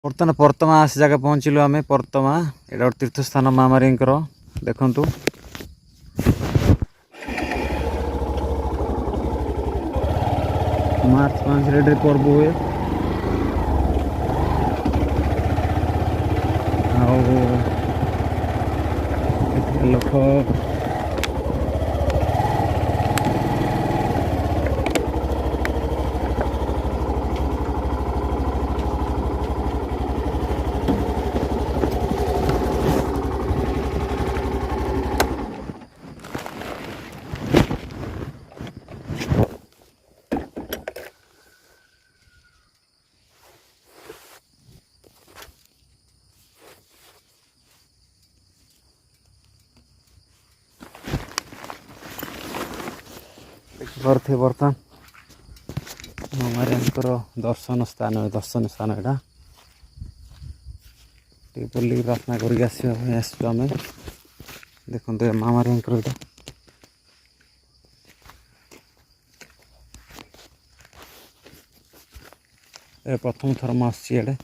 बर्तमान परतमा से जगह पहुँचलु आम परतमा एटा गोटे तीर्थस्थान माँ मारी देखु मार्च 5 रे पर्व हुए लोक देखिपे बर्तमान हमारे दर्शन स्थान यहाँ बुल प्रार्थना करके आसमें देखते माँ मारी प्रथम थर मुझे आड़े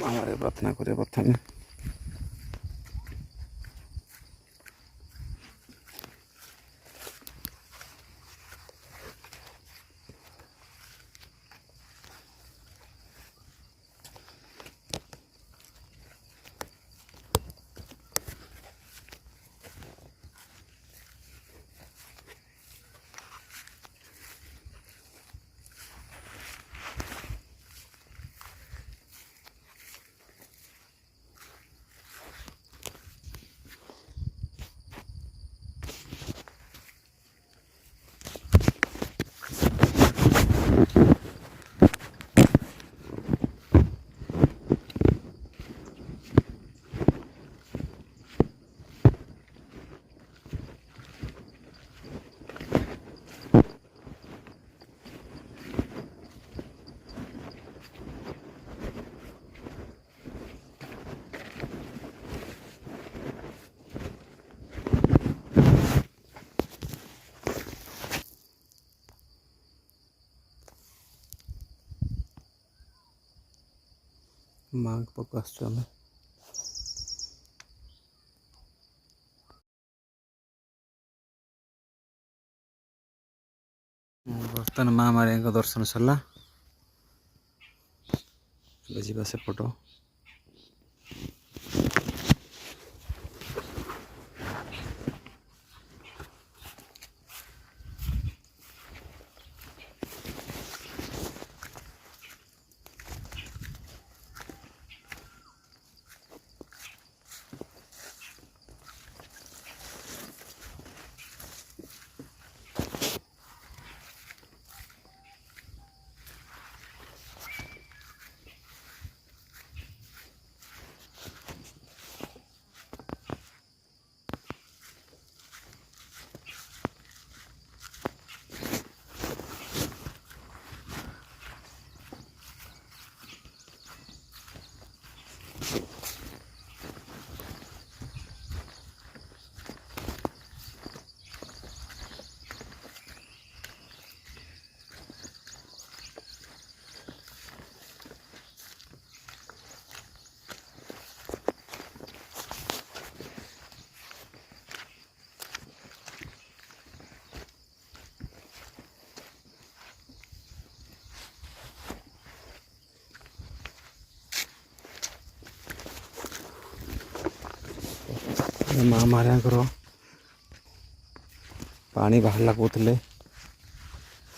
हमारे प्रार्थना करें प्रथम माँ पाक आसमें बर्तमान माँ मारी दर्शन सरला जा सेपट माँ मारी पानी बाहर कहते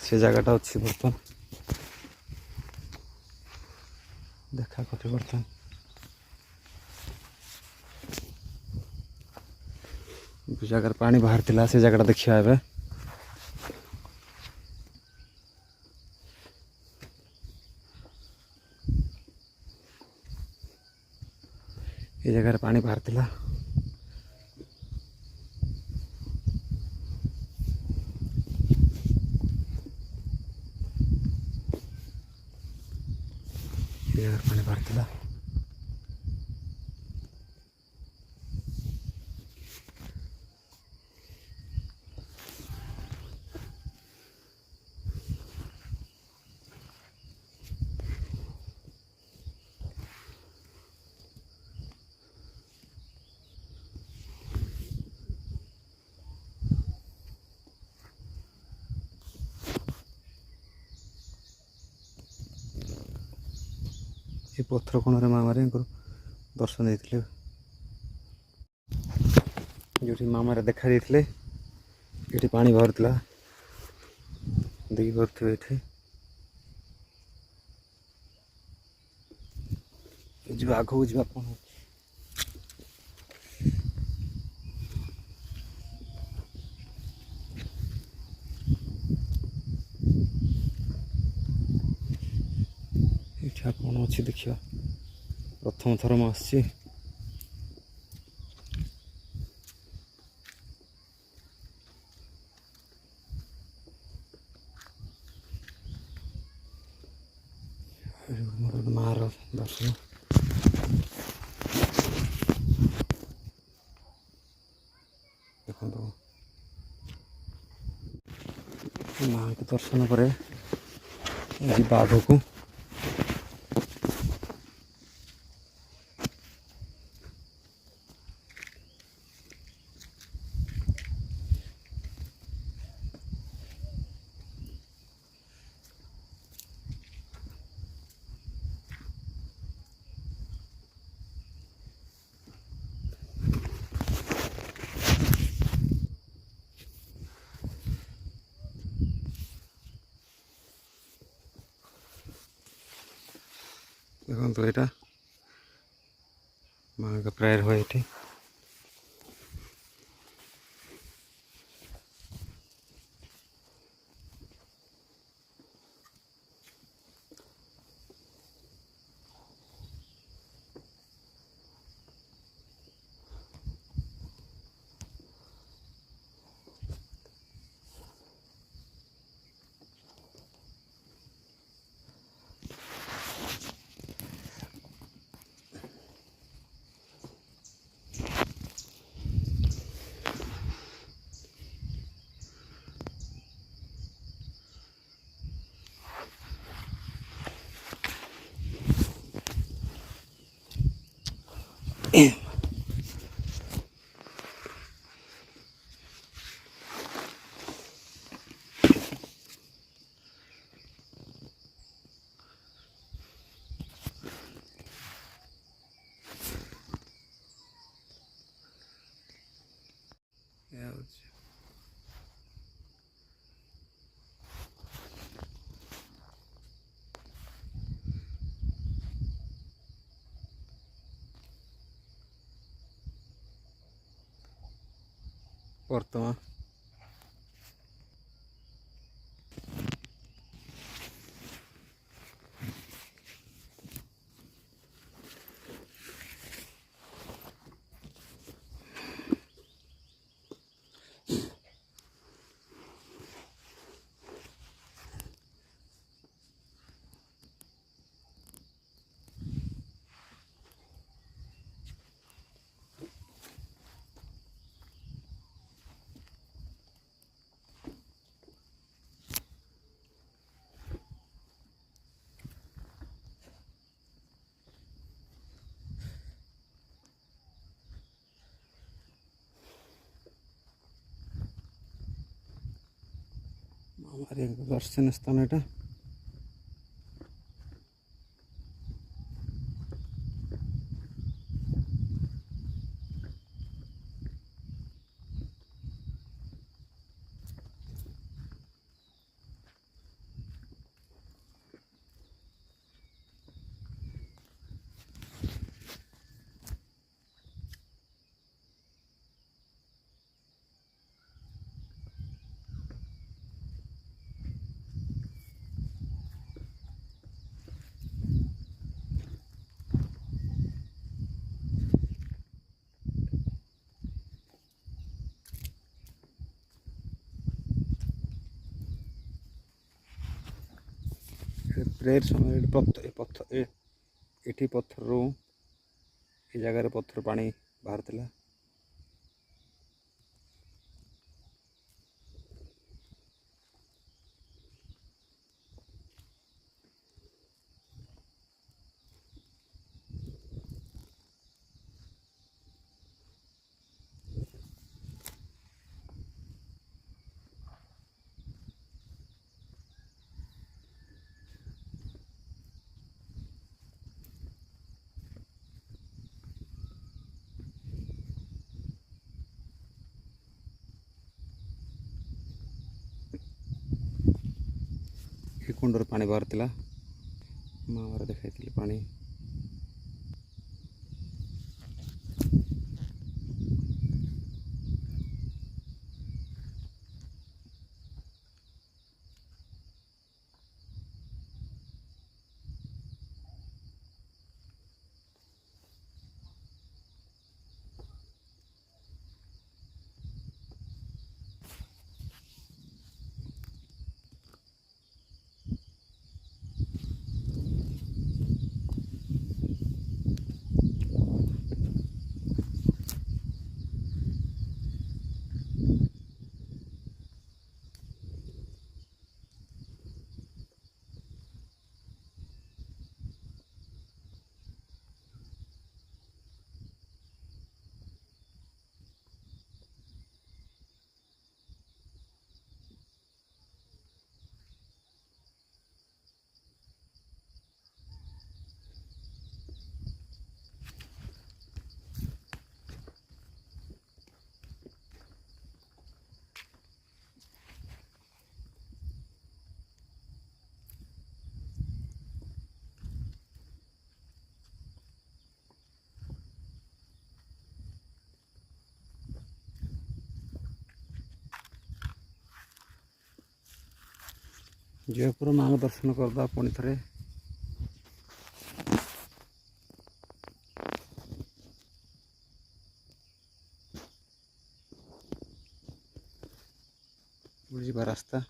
से जगटा अच्छी बर्तमान देखा कटे बर्तमान जगार पानी बाहर थिला से जगटा देखा ए जगार पानी बाहर थिला पानी बाहर थिला ये पत्थर कोण माँ मारे दर्शन देते जो माँ मारे देखा देते ये पानी भरता देख पारे ये आगू जा कौन ये कौन अच्छी देखा प्रथम थर मैं आसी मार दर्शन देखो माँ के दर्शन पर आग को देखो तो यहाँ माँ का प्रेयर हुए ये वर्तमान हमारे दर्शन स्थान এটা प्रेयर समय पत्थर ये पत्थर रू ये जगह पत्थर पानी बाहर था ଏ କୁଣ୍ଡରୁ ପାଣି ବାହାରୁଥିଲା, ମା ଘରେ ଦେଖାଇଥିଲି ପାଣି। जयपुर माँ दर्शन करदा पुणी थे। बुझा रास्ता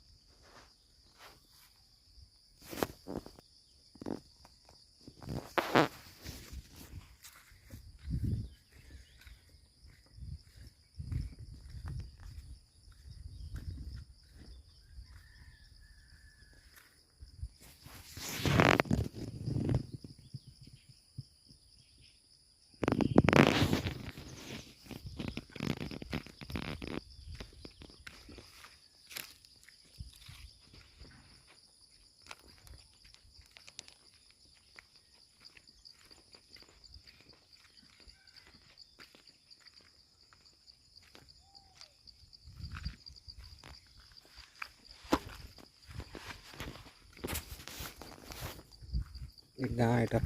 गाँ एटा।